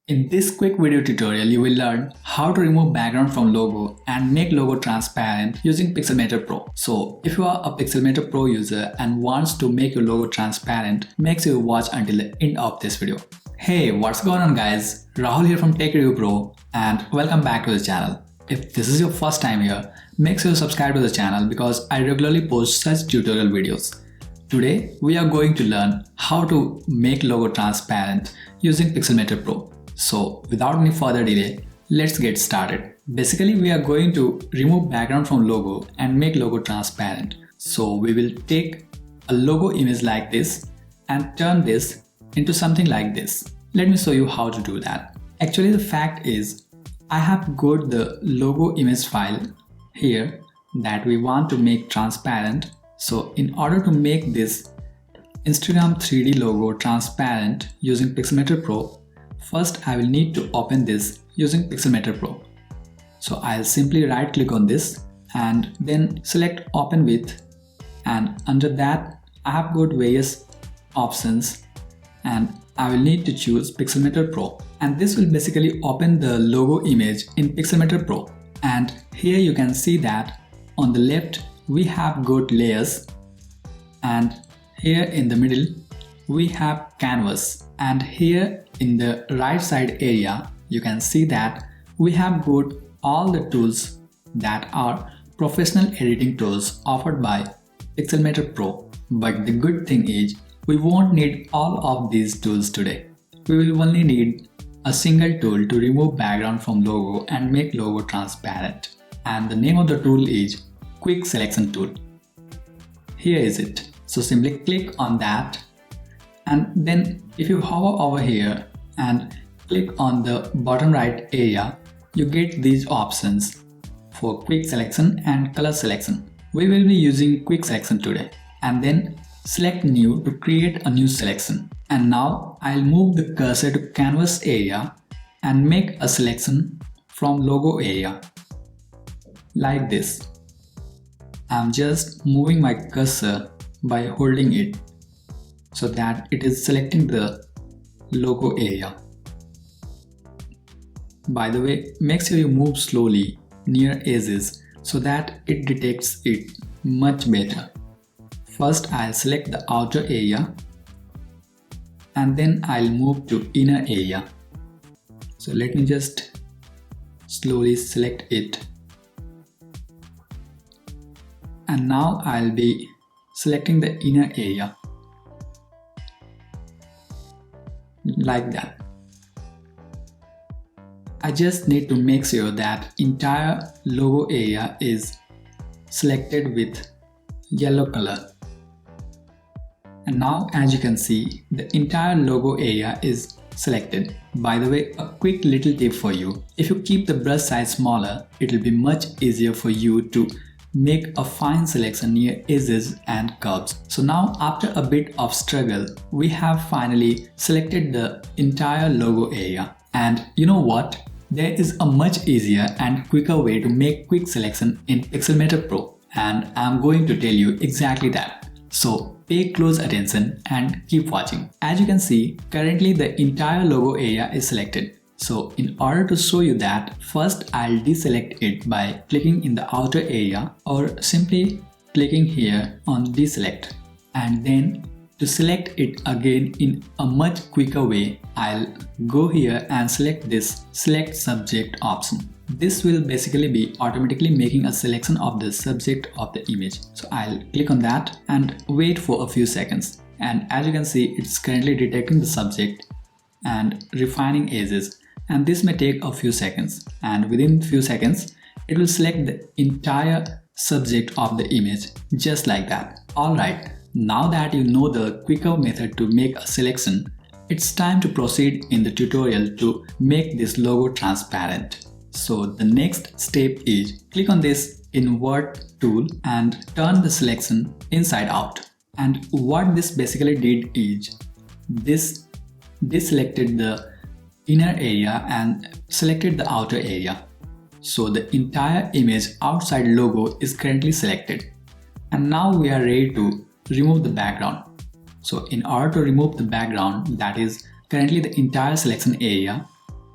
In this quick video tutorial, you will learn how to remove background from logo and make logo transparent using Pixelmator Pro. So if you are a Pixelmator Pro user and wants to make your logo transparent, make sure you watch until the end of this video. Hey, what's going on guys? Rahul here from Tech Review Pro and welcome back to the channel. If this is your first time here, make sure you subscribe to the channel because I regularly post such tutorial videos. Today, we are going to learn how to make logo transparent using Pixelmator Pro. So without any further delay, let's get started. Basically, we are going to remove background from logo and make logo transparent. So we will take a logo image like this and turn this into something like this. Let me show you how to do that. Actually, the fact is, I have got the logo image file here that we want to make transparent. So in order to make this Instagram 3D logo transparent using Pixelmator Pro, first I will need to open this using Pixelmator Pro. So I'll simply right click on this and then select open with, and under that I have got various options and I will need to choose Pixelmator Pro, and this will basically open the logo image in Pixelmator Pro. And here you can see that on the left we have got layers, and here in the middle we have canvas, and here in the right side area you can see that we have got all the tools that are professional editing tools offered by Pixelmator Pro. But the good thing is we won't need all of these tools today. We will only need a single tool to remove background from logo and make logo transparent, and the name of the tool is Quick Selection Tool. Here is it. So simply click on that, and then if you hover over here and click on the bottom right area, you get these options for quick selection and color selection. We will be using quick selection today, and then select new to create a new selection. And now I'll move the cursor to canvas area and make a selection from logo area like this. I'm just moving my cursor by holding it so that it is selecting the logo area. By the way, make sure you move slowly near edges so that it detects it much better. First, I'll select the outer area and then I'll move to inner area. So let me just slowly select it. And now I'll be selecting the inner area like that. I just need to make sure that entire logo area is selected with yellow color. And now as you can see, the entire logo area is selected. By the way, a quick little tip for you. If you keep the brush size smaller, it will be much easier for you to make a fine selection near edges and curves. So now after a bit of struggle, we have finally selected the entire logo area. And you know what? There is a much easier and quicker way to make quick selection in Pixelmator Pro, and I'm going to tell you exactly that. So pay close attention and keep watching. As you can see, currently the entire logo area is selected. So in order to show you that, first I'll deselect it by clicking in the outer area or simply clicking here on deselect, and then to select it again in a much quicker way, I'll go here and select this select subject option. This will basically be automatically making a selection of the subject of the image. So I'll click on that and wait for a few seconds. And as you can see, it's currently detecting the subject and refining edges. And this may take a few seconds. And within a few seconds, it will select the entire subject of the image just like that. Alright. Now that you know the quicker method to make a selection, it's time to proceed in the tutorial to make this logo transparent. So the next step is click on this invert tool and turn the selection inside out. And what this basically did is this deselected the inner area and selected the outer area. So the entire image outside logo is currently selected. And now we are ready to remove the background. So in order to remove the background, that is currently the entire selection area,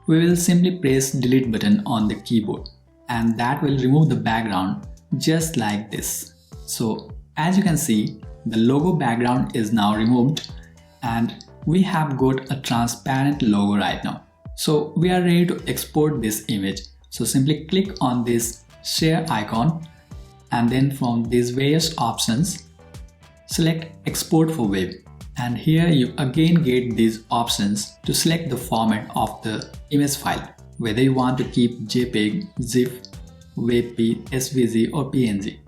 we will simply press delete button on the keyboard and that will remove the background just like this. So as you can see, the logo background is now removed and we have got a transparent logo right now. So we are ready to export this image. So simply click on this share icon and then from these various options, select export for web. And here you again get these options to select the format of the image file, whether you want to keep JPEG, ZIF, WebP, SVG or PNG.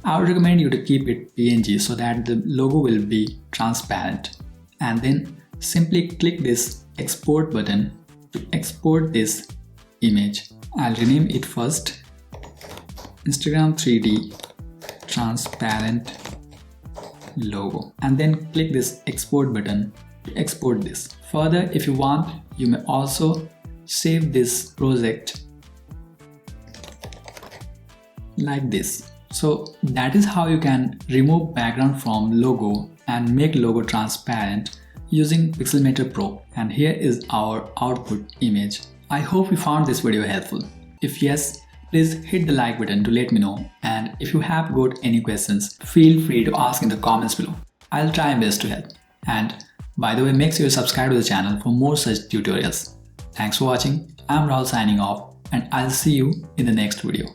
I would recommend you to keep it PNG so that the logo will be transparent. And then simply click this export button to export this image. I'll rename it first Instagram 3D transparent logo and then click this export button to export this. Further, if you want, you may also save this project like this. So that is how you can remove background from logo and make logo transparent using Pixelmator Pro. And here is our output image. I hope you found this video helpful. If yes, please hit the like button to let me know, and if you have got any questions, feel free to ask in the comments below. I'll try my best to help. And by the way, make sure you subscribe to the channel for more such tutorials. Thanks for watching. I'm Rahul signing off and I'll see you in the next video.